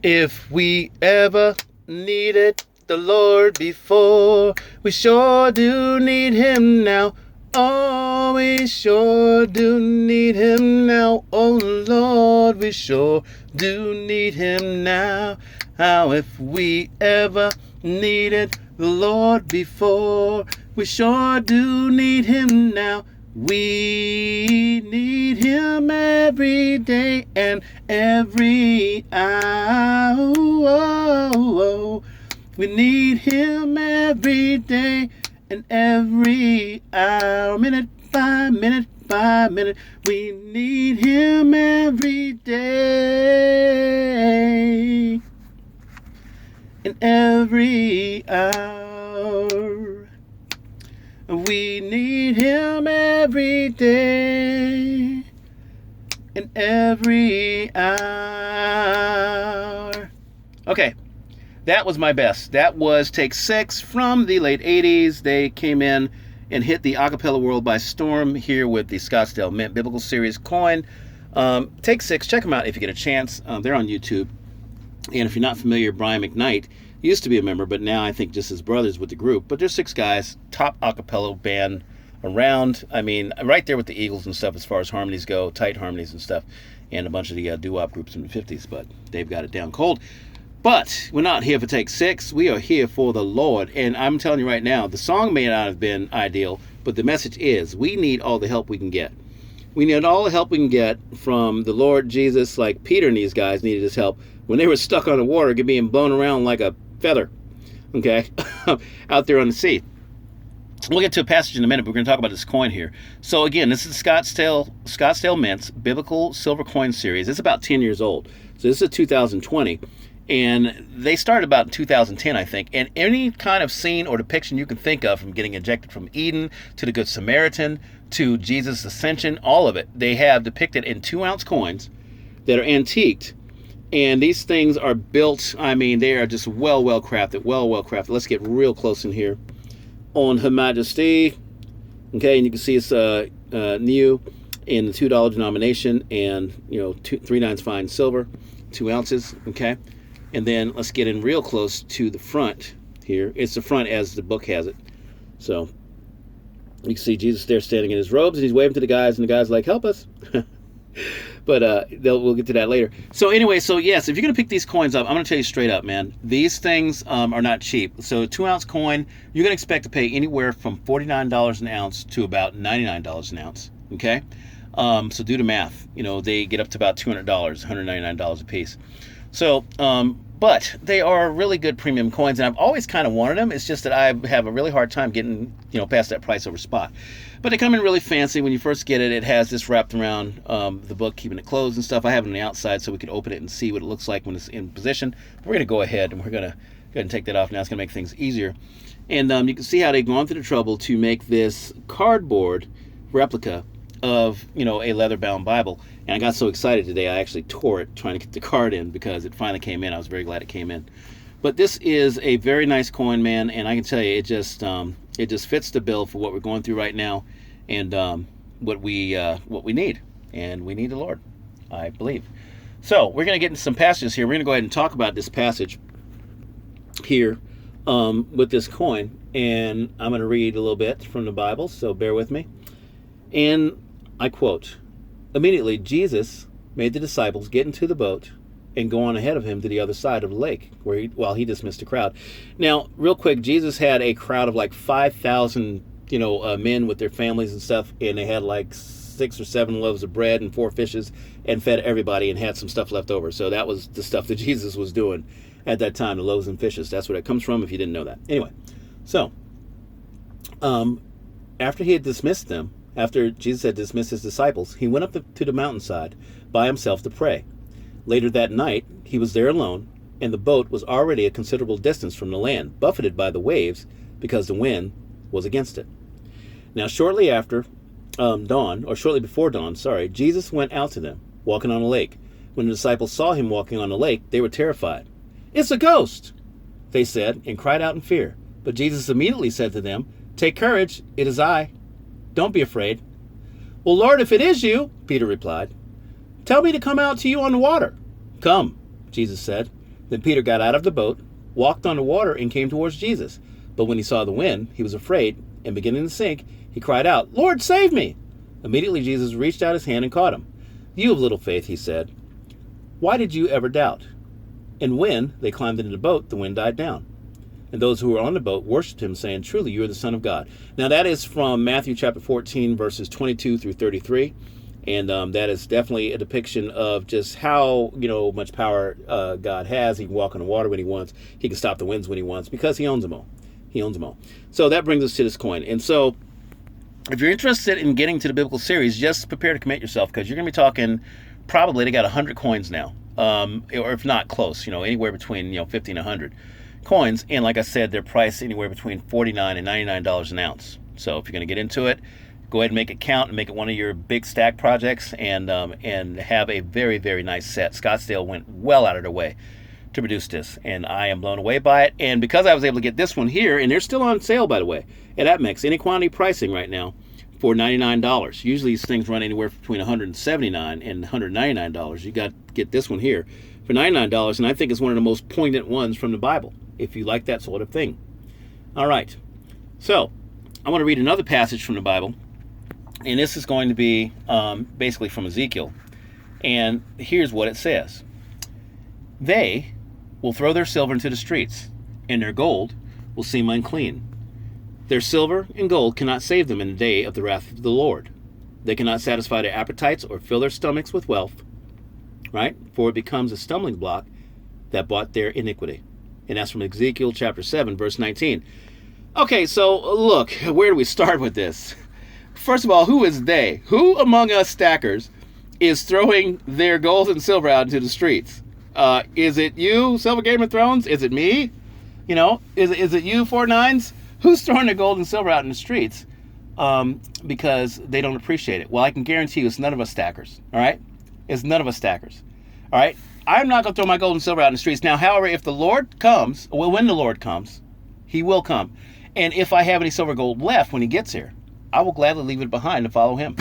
If we ever needed the Lord before, we sure do need him now. Oh, we sure do need him now. Oh, Lord, we sure do need him now. How if we ever needed the Lord before, we sure do need him now. We need him every day and every hour. We need him every day and every hour. Minute by minute by minute. We need him every day and every hour. We need him every day and every hour. Okay, that was my best. That was take 6 from the late 80s. They came in and hit the acapella world by storm here with the Scottsdale Mint Biblical Series coin. Take 6, check them out if you get a chance. They're on YouTube. And if you're not familiar, Brian Mcknight used to be a member, but now I think just as brothers with the group. But there's 6 guys, top acapella band around. I mean, right there with the Eagles and stuff as far as harmonies go, tight harmonies and stuff, and a bunch of the doo-wop groups in the 50s, but they've got it down cold. But we're not here for take 6. We are here for the Lord. And I'm telling you right now, the song may not have been ideal, but the message is we need all the help we can get. We need all the help we can get from the Lord Jesus, like Peter and these guys needed his help when they were stuck on the water, being blown around like a feather, okay, out there on the sea. We'll get to a passage in a minute, but we're going to talk about this coin here. So again, this is Scottsdale Mint's Biblical Silver Coin Series. It's about 10 years old. So this is 2020. And they started about in 2010, I think. And any kind of scene or depiction you can think of, from getting ejected from Eden to the Good Samaritan to Jesus' ascension, all of it, they have depicted in 2-ounce coins that are antiqued. And these things are built, I mean, they are just well crafted. Let's get real close in here on Her Majesty. Okay, and you can see it's new in the $2 denomination, and 3/9 fine silver, 2 ounces. Okay, and then let's get in real close to the front here. It's the front as the book has it. So you can see Jesus there standing in his robes, and he's waving to the guys, and the guys like, help us. But we'll get to that later. So anyway, so yes, if you're going to pick these coins up, I'm going to tell you straight up, man, these things are not cheap. So a 2-ounce coin, you're going to expect to pay anywhere from $49 an ounce to about $99 an ounce, okay? So do the math. They get up to about $200, $199 a piece. So, but they are really good premium coins, and I've always kind of wanted them. It's just that I have a really hard time getting, past that price over spot. But they come in really fancy. When you first get it, it has this wrapped around the book, keeping it closed and stuff. I have it on the outside so we can open it and see what it looks like when it's in position. But we're going to go ahead and we're going to go ahead and take that off now. It's going to make things easier. And you can see how they've gone through the trouble to make this cardboard replica of, a leather-bound Bible. And I got so excited today, I actually tore it trying to get the card in because it finally came in. I was very glad it came in. But this is a very nice coin, man, and I can tell you, it just fits the bill for what we're going through right now, and what we need, and we need the Lord, I believe. So we're going to get into some passages here. We're going to go ahead and talk about this passage here with this coin, and I'm going to read a little bit from the Bible, so bear with me. And I quote, "Immediately Jesus made the disciples get into the boat and go on ahead of him to the other side of the lake, while he dismissed the crowd." Now, real quick, Jesus had a crowd of like 5,000, men with their families and stuff, and they had like 6 or 7 loaves of bread and 4 fishes, and fed everybody, and had some stuff left over. So that was the stuff that Jesus was doing at that time, the loaves and fishes. That's where it comes from, if you didn't know that. Anyway, so after he had dismissed them, after Jesus had dismissed his disciples, he went up to the mountainside by himself to pray. Later that night, he was there alone, and the boat was already a considerable distance from the land, buffeted by the waves, because the wind was against it. Now, shortly before dawn, Jesus went out to them, walking on a lake. When the disciples saw him walking on the lake, they were terrified. "It's a ghost," they said, and cried out in fear. But Jesus immediately said to them, "Take courage, it is I. Don't be afraid." "Well, Lord, if it is you," Peter replied, "tell me to come out to you on the water." "Come," Jesus said. Then Peter got out of the boat, walked on the water, and came towards Jesus. But when he saw the wind, he was afraid, and beginning to sink, he cried out, "Lord, save me!" Immediately Jesus reached out his hand and caught him. "You of little faith," he said, "why did you ever doubt?" And when they climbed into the boat, the wind died down. And those who were on the boat worshipped him, saying, "Truly, you are the Son of God." Now that is from Matthew chapter 14, verses 22 through 33. And that is definitely a depiction of just how, much power God has. He can walk on the water when he wants. He can stop the winds when he wants, because he owns them all. He owns them all. So that brings us to this coin. And so if you're interested in getting to the biblical series, just prepare to commit yourself, because you're going to be talking, probably they got 100 coins now, or if not close, anywhere between 50 and 100 coins. And like I said, they're priced anywhere between $49 and $99 an ounce. So if you're going to get into it, go ahead and make it count and make it one of your big stack projects, and have a very, very nice set. Scottsdale went well out of their way to produce this, and I am blown away by it. And because I was able to get this one here, and they're still on sale, by the way, at Mcknight, any quantity pricing right now for $99. Usually these things run anywhere between $179 and $199. You got to get this one here for $99, and I think it's one of the most poignant ones from the Bible, if you like that sort of thing. All right, so I want to read another passage from the Bible. And this is going to be basically from Ezekiel. And here's what it says. They will throw their silver into the streets, and their gold will seem unclean. Their silver and gold cannot save them in the day of the wrath of the Lord. They cannot satisfy their appetites or fill their stomachs with wealth, right? For it becomes a stumbling block that brought their iniquity. And that's from Ezekiel chapter 7, verse 19. Okay, so look, where do we start with this? First of all, who is they? Who among us stackers is throwing their gold and silver out into the streets? Is it you, Silver Game of Thrones? Is it me? Is it you, 4-9s? Who's throwing their gold and silver out in the streets? Because they don't appreciate it. Well, I can guarantee you it's none of us stackers, all right? It's none of us stackers, all right? I'm not going to throw my gold and silver out in the streets. Now, however, if the Lord comes, well, when the Lord comes, he will come. And if I have any silver gold left when he gets here, I will gladly leave it behind to follow him,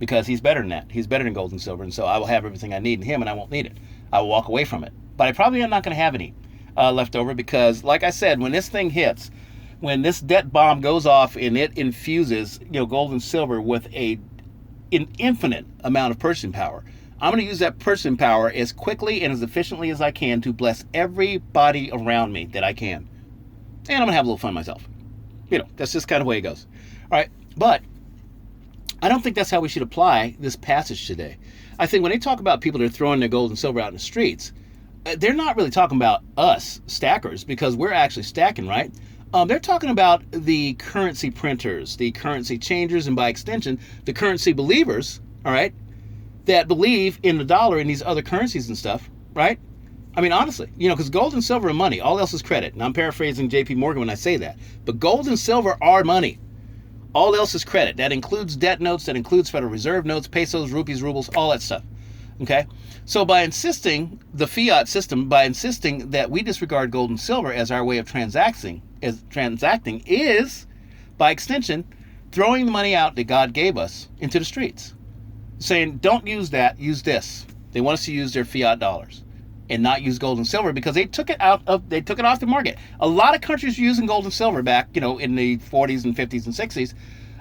because he's better than that. He's better than gold and silver, and so I will have everything I need in him, and I won't need it. I will walk away from it. But I probably am not going to have any left over, because, like I said, when this thing hits, when this debt bomb goes off and it infuses, gold and silver with an infinite amount of purchasing power, I'm going to use that purchasing power as quickly and as efficiently as I can to bless everybody around me that I can. And I'm going to have a little fun myself. That's just kind of the way it goes. All right. But I don't think that's how we should apply this passage today. I think when they talk about people that are throwing their gold and silver out in the streets, they're not really talking about us stackers, because we're actually stacking, right? They're talking about the currency printers, the currency changers, and by extension, the currency believers, all right, that believe in the dollar and these other currencies and stuff, right? I mean, honestly, because gold and silver are money. All else is credit. And I'm paraphrasing J.P. Morgan when I say that. But gold and silver are money. All else is credit. That includes debt notes, that includes Federal Reserve notes, pesos, rupees, rubles, all that stuff. Okay? So by insisting, the fiat system, by insisting that we disregard gold and silver as our way of transacting is, by extension, throwing the money out that God gave us into the streets. Saying, don't use that, use this. They want us to use their fiat dollars and not use gold and silver, because they took it off the market. A lot of countries were using gold and silver back, in the 40s and 50s and 60s,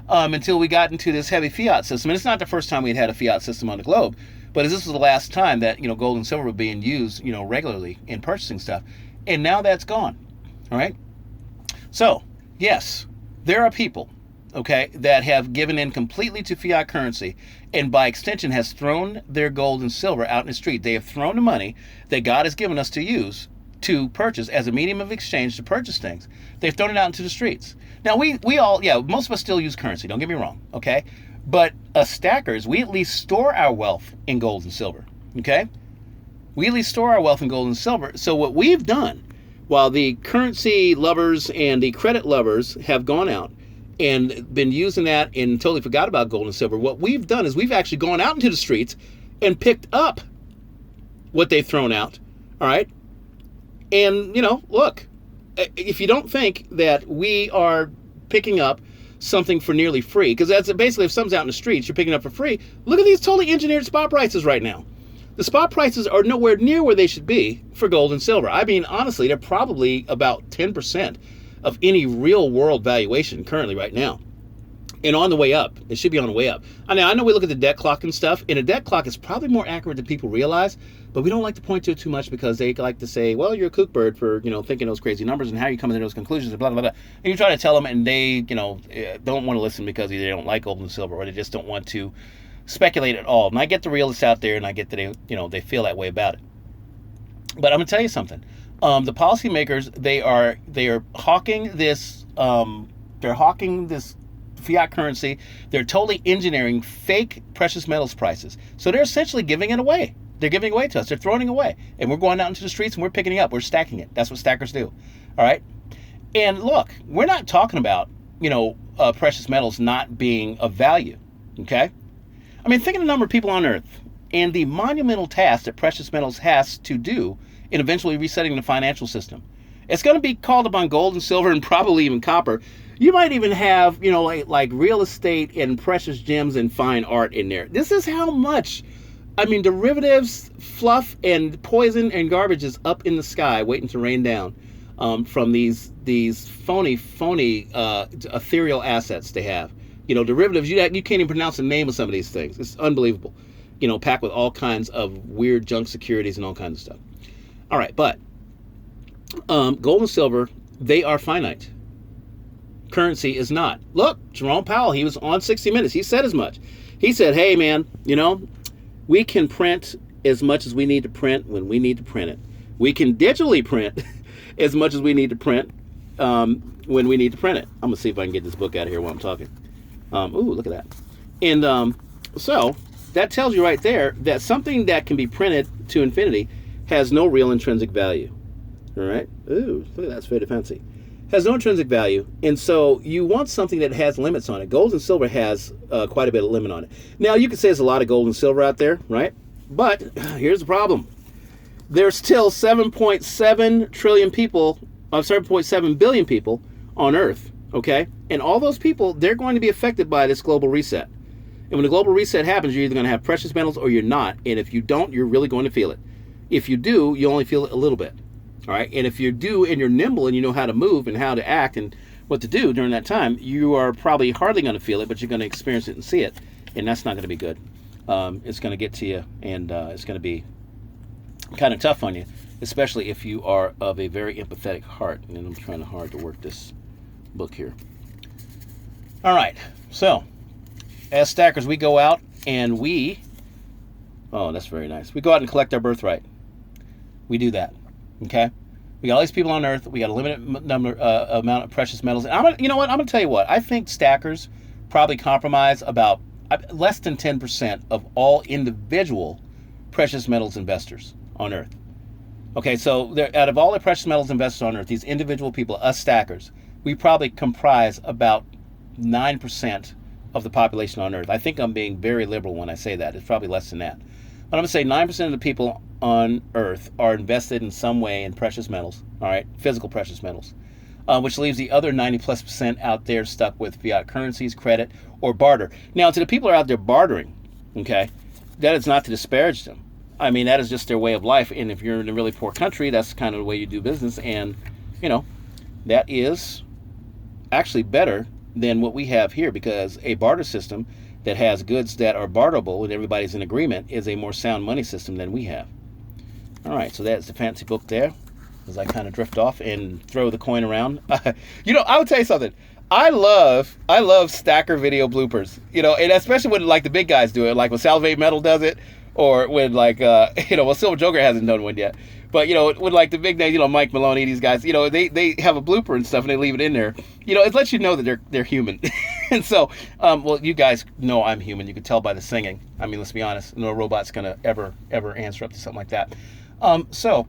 until we got into this heavy fiat system. And it's not the first time we'd had a fiat system on the globe, but this was the last time that, gold and silver were being used, regularly in purchasing stuff. And now that's gone. All right. So, yes, there are people, okay, that have given in completely to fiat currency, and by extension has thrown their gold and silver out in the street. They have thrown the money that God has given us to use to purchase as a medium of exchange to purchase things. They've thrown it out into the streets. Now, we all, most of us still use currency, don't get me wrong, okay? But us stackers, we at least store our wealth in gold and silver, okay? We at least store our wealth in gold and silver. So what we've done, while the currency lovers and the credit lovers have gone out and been using that and totally forgot about gold and silver, what we've done is we've actually gone out into the streets and picked up what they've thrown out, all right? And, look, if you don't think that we are picking up something for nearly free, because that's basically, if something's out in the streets, you're picking up for free, look at these totally engineered spot prices right now. The spot prices are nowhere near where they should be for gold and silver. I mean, honestly, they're probably about 10% of any real world valuation currently right now. And on the way up. It should be on the way up. I know we look at the debt clock and stuff, and a debt clock is probably more accurate than people realize, but we don't like to point to it too much because they like to say, well, you're a kook bird for, thinking those crazy numbers and how you come to those conclusions and blah, blah, blah. And you try to tell them, and they, don't want to listen because either they don't like gold and silver or they just don't want to speculate at all. And I get the realists out there, and I get that they feel that way about it. But I'm going to tell you something. The policymakers, they are hawking this, fiat currency. They're totally engineering fake precious metals prices. So they're essentially giving it away. They're giving it away to us. They're throwing it away. And we're going out into the streets and we're picking it up. We're stacking it. That's what stackers do. All right? And look, we're not talking about, precious metals not being of value. Okay? I mean, think of the number of people on Earth and the monumental task that precious metals has to do in eventually resetting the financial system. It's going to be called upon gold and silver and probably even copper. You might even have, like real estate and precious gems and fine art in there. This is how much, derivatives, fluff, and poison and garbage is up in the sky waiting to rain down from these phony ethereal assets they have. Derivatives, you can't even pronounce the name of some of these things. It's unbelievable. Packed with all kinds of weird junk securities and all kinds of stuff. All right, but gold and silver, they are finite. Currency is not. Look, Jerome Powell, he was on 60 Minutes. He said as much. He said, hey, man, we can print as much as we need to print when we need to print it. We can digitally print as much as we need to print when we need to print it. I'm going to see if I can get this book out of here while I'm talking. Ooh, look at that. And so that tells you right there that something that can be printed to infinity has no real intrinsic value. All right? Ooh, look at that. It's very fancy. Has no intrinsic value, and so you want something that has limits on it. Gold and silver has quite a bit of limit on it. Now, you could say there's a lot of gold and silver out there, right? But here's the problem. There's still 7.7 trillion people, 7.7 billion people on Earth, okay? And all those people, they're going to be affected by this global reset. And when the global reset happens, you're either going to have precious metals or you're not. And if you don't, you're really going to feel it. If you do, you only feel it a little bit. All right, and if you do and you're nimble and you know how to move and how to act and what to do during that time, you are probably hardly going to feel it, but you're going to experience it and see it, and that's not going to be good. It's going to get to you, and it's going to be kind of tough on you, especially if you are of a very empathetic heart. And I'm trying hard to work this book here. All right, so as stackers, we go out and oh, that's very nice. We go out and collect our birthright. We do that. Okay, we got all these people on Earth. We got a limited amount of precious metals. And I'm gonna tell you what. I think stackers probably compromise about less than 10% of all individual precious metals investors on Earth. Okay, so out of all the precious metals investors on Earth, these individual people, us stackers, we probably comprise about 9% of the population on Earth. I think I'm being very liberal when I say that. It's probably less than that. But I'm going to say 9% of the people on Earth are invested in some way in precious metals, all right, physical precious metals, which leaves the other 90+% out there stuck with fiat currencies, credit, or barter. Now, to the people who are out there bartering, okay, that is not to disparage them. I mean, that is just their way of life. And if you're in a really poor country, that's kind of the way you do business. And, that is actually better than what we have here, because a barter system that has goods that are barterable and everybody's in agreement is a more sound money system than we have. All right, so that's the fancy book there as I kind of drift off and throw the coin around. I would tell you something. I love stacker video bloopers, and especially when like the big guys do it, like when Salvate Metal does it, or when like, well, Silver Joker hasn't done one yet. But, when like the big names, Mike Maloney, these guys, they have a blooper and stuff and they leave it in there. It lets you know that they're human. And so, well, you guys know I'm human. You can tell by the singing. I mean, let's be honest. No robot's going to ever answer up to something like that. So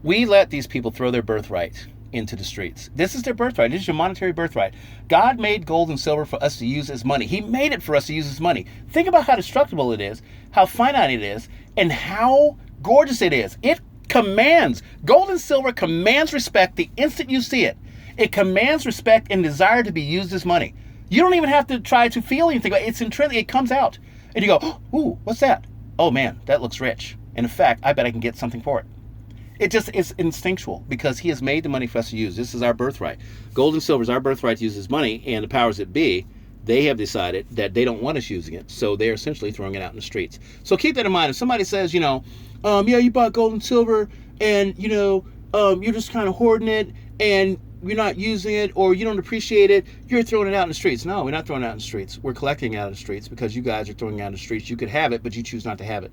we let these people throw their birthright into the streets. This is their birthright. This is your monetary birthright. God made gold and silver for us to use as money. He made it for us to use as money. Think about how destructible it is, how finite it is, and how gorgeous it is. It commands, gold and silver commands respect the instant you see it. It commands respect and desire to be used as money. You don't even have to try to feel anything. It's intrinsic. It comes out. And you go, ooh, what's that? oh man, that looks rich. And in fact, I bet I can get something for it. It just is instinctual because he has made the money for us to use. This is our birthright. Gold and silver is our birthright to use as money, and the powers that be, they have decided that they don't want us using it, so they're essentially throwing it out in the streets. So keep that in mind. If somebody says, yeah, you bought gold and silver, and you're just kind of hoarding it, and you're not using it, or you don't appreciate it, you're throwing it out in the streets. No, we're not throwing it out in the streets. We're collecting it out of the streets because you guys are throwing it out in the streets. You could have it, but you choose not to have it.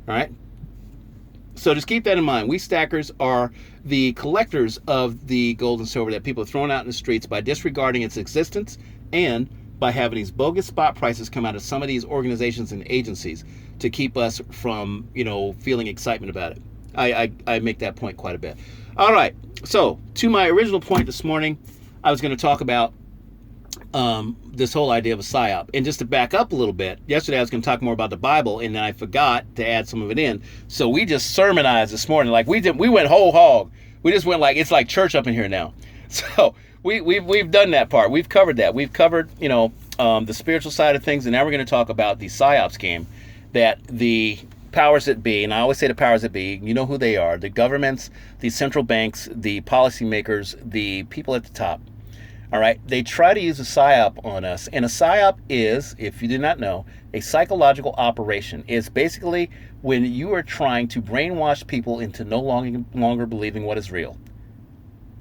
All right? So just keep that in mind. We stackers are the collectors of the gold and silver that people are throwing out in the streets by disregarding its existence and by having these bogus spot prices come out of some of these organizations and agencies to keep us from, feeling excitement about it. I make that point quite a bit. All right. So to my original point this morning, I was going to talk about this whole idea of a Psy-Op. And just to back up a little bit, yesterday I was going to talk more about the Bible, and then I forgot to add some of it in. So we just sermonized this morning. Like we went whole hog. We just went like, it's like church up in here now. So we've done that part. We've covered that. We've covered, the spiritual side of things, and now we're going to talk about the Psy-Ops game that the powers that be, and I always say the powers that be, you know who they are, the governments, the central banks, the policymakers, the people at the top. All right, they try to use a Psy-Op on us, and a Psy-Op is, if you do not know, a psychological operation. It's basically when you are trying to brainwash people into no longer believing what is real.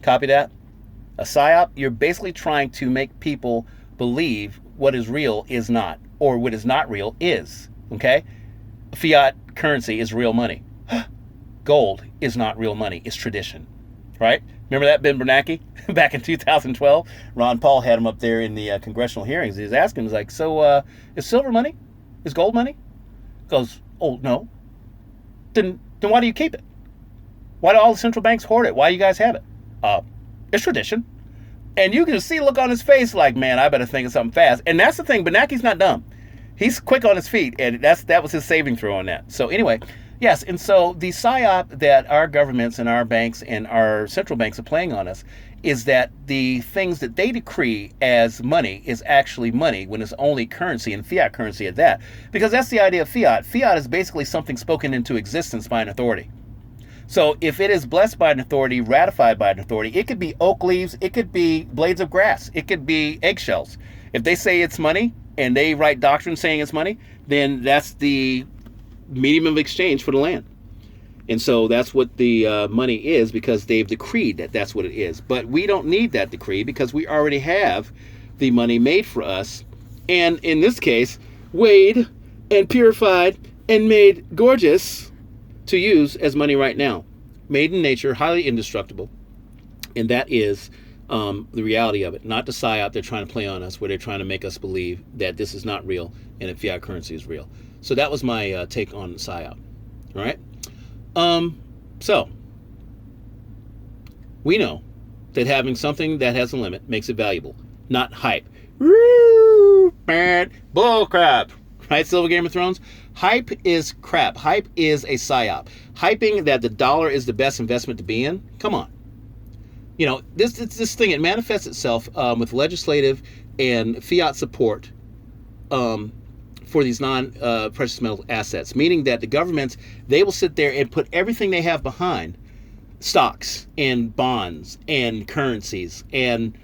Copy that? A Psy-Op, you're basically trying to make people believe what is real is not, or what is not real is. Okay? Fiat currency is real money. Gold is not real money. It's tradition. Right? Remember that, Ben Bernanke? Back in 2012, Ron Paul had him up there in the congressional hearings. He was asking, he was like, so is silver money? Is gold money? He goes, oh, no. Then why do you keep it? Why do all the central banks hoard it? Why do you guys have it? It's tradition. And you can see the look on his face like, man, I better think of something fast. And that's the thing. Bernanke's not dumb. He's quick on his feet, and that was his saving throw on that. So anyway, yes, and so the Psy-Op that our governments and our banks and our central banks are playing on us is that the things that they decree as money is actually money when it's only currency, and fiat currency at that. Because that's the idea of fiat. Fiat is basically something spoken into existence by an authority. So if it is blessed by an authority, ratified by an authority, it could be oak leaves, it could be blades of grass, it could be eggshells. If they say it's money and they write doctrine saying it's money, then that's the medium of exchange for the land. And so that's what the money is, because they've decreed that that's what it is. But we don't need that decree because we already have the money made for us. And in this case, weighed and purified and made gorgeous to use as money right now. Made in nature, highly indestructible. And that is the reality of it. Not the Psy-Op they're trying to play on us, where they're trying to make us believe that this is not real and that fiat currency is real. So that was my take on Psy-Op. All right? So we know that having something that has a limit makes it valuable, not hype. Bull crap. Right, Silver Game of Thrones? Hype is crap. Hype is a Psy-Op. Hyping that the dollar is the best investment to be in? Come on. This thing, it manifests itself with legislative and fiat support for these non-precious metal assets, meaning that the governments, they will sit there and put everything they have behind stocks and bonds and currencies and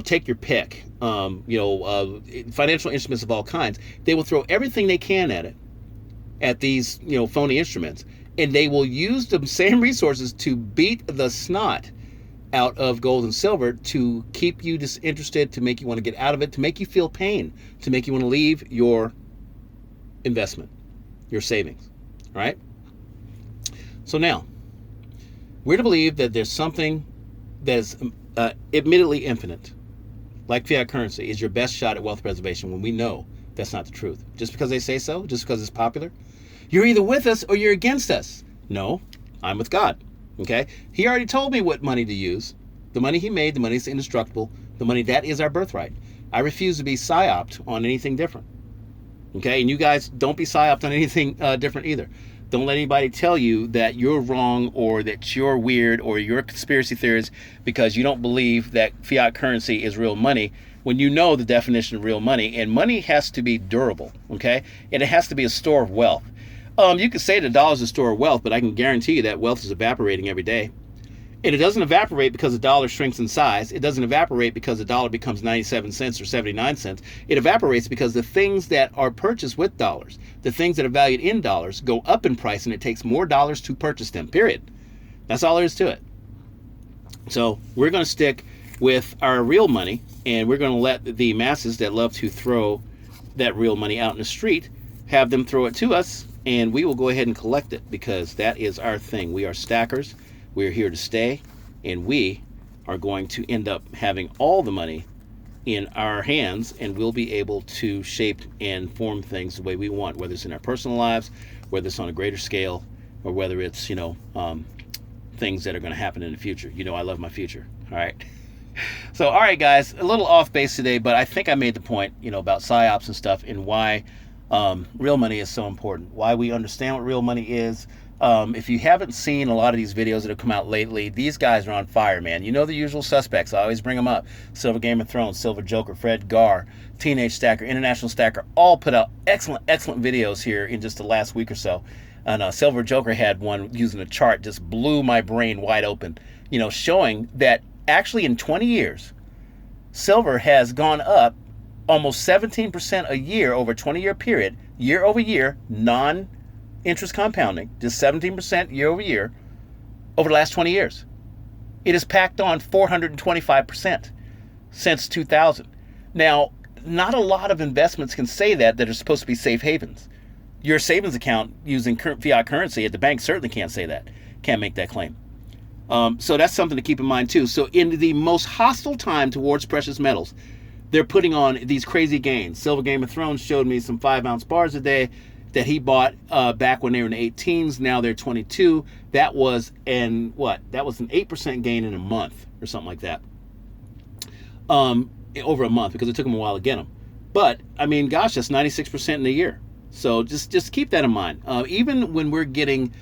take your pick, financial instruments of all kinds. They will throw everything they can at it, at these, phony instruments, and they will use the same resources to beat the snot out of gold and silver to keep you disinterested, to make you want to get out of it, to make you feel pain, to make you want to leave your investment, your savings, right? So now, we're to believe that there's something that is admittedly infinite, like fiat currency, is your best shot at wealth preservation, when we know that's not the truth. Just because they say so, just because it's popular, you're either with us or you're against us. No, I'm with God. Okay? He already told me what money to use. The money he made, the money is indestructible, the money that is our birthright. I refuse to be Psy-Oped on anything different. Okay? And you guys don't be Psy-Oped on anything different either. Don't let anybody tell you that you're wrong or that you're weird or you're a conspiracy theorist because you don't believe that fiat currency is real money, when you know the definition of real money. And money has to be durable, okay? And it has to be a store of wealth. You could say the dollar is a store of wealth, but I can guarantee you that wealth is evaporating every day. And it doesn't evaporate because the dollar shrinks in size. It doesn't evaporate because the dollar becomes 97 cents or 79 cents. It evaporates because the things that are purchased with dollars, the things that are valued in dollars, go up in price, and it takes more dollars to purchase them, period. That's all there is to it. So we're going to stick with our real money, and we're going to let the masses that love to throw that real money out in the street have them throw it to us, and we will go ahead and collect it, because that is our thing. We are stackers. We're here to stay, and we are going to end up having all the money in our hands, and we'll be able to shape and form things the way we want, whether it's in our personal lives, whether it's on a greater scale, or whether it's, things that are going to happen in the future. I love my future. All right. So, all right, guys, a little off base today, but I think I made the point, about Psy-Ops and stuff, and why real money is so important, why we understand what real money is. If you haven't seen a lot of these videos that have come out lately, these guys are on fire, man. You know the usual suspects. I always bring them up. Silver Game of Thrones, Silver Joker, Fred Gar, Teenage Stacker, International Stacker, all put out excellent videos here in just the last week or so. And Silver Joker had one using a chart, just blew my brain wide open, showing that actually in 20 years, silver has gone up almost 17% a year over a 20-year period, year over year, non-interest compounding, just 17% year over year over the last 20 years. It has packed on 425% since 2000. Now, not a lot of investments can say that are supposed to be safe havens. Your savings account using fiat currency at the bank certainly can't say that, can't make that claim. So that's something to keep in mind too. So in the most hostile time towards precious metals, they're putting on these crazy gains. Silver Game of Thrones showed me some 5-ounce bars a day that he bought back when they were in the 18s. Now they're 22. That was an 8% gain in a month or something like that. Over a month, because it took him a while to get them. But I mean, gosh, that's 96% in a year. So just keep that in mind. Even when we're getting,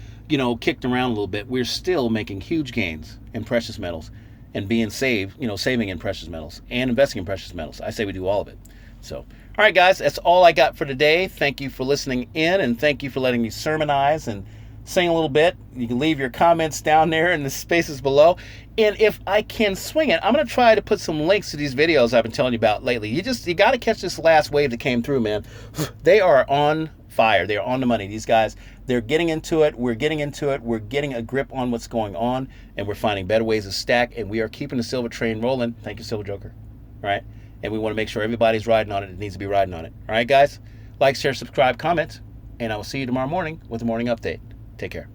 kicked around a little bit, we're still making huge gains in precious metals and being saving in precious metals and investing in precious metals. I say we do all of it. So, all right, guys, that's all I got for today. Thank you for listening in, and thank you for letting me sermonize and sing a little bit. You can leave your comments down there in the spaces below. And if I can swing it, I'm going to try to put some links to these videos I've been telling you about lately. You got to catch this last wave that came through, man. They are on fire. They're on the money. These guys, they're getting into it. We're getting into it. We're getting a grip on what's going on, and we're finding better ways to stack, and we are keeping the silver train rolling. Thank you, Silver Joker. All right? And we want to make sure everybody's riding on it that needs to be riding on it. All right, guys? Like, share, subscribe, comment, and I will see you tomorrow morning with a morning update. Take care.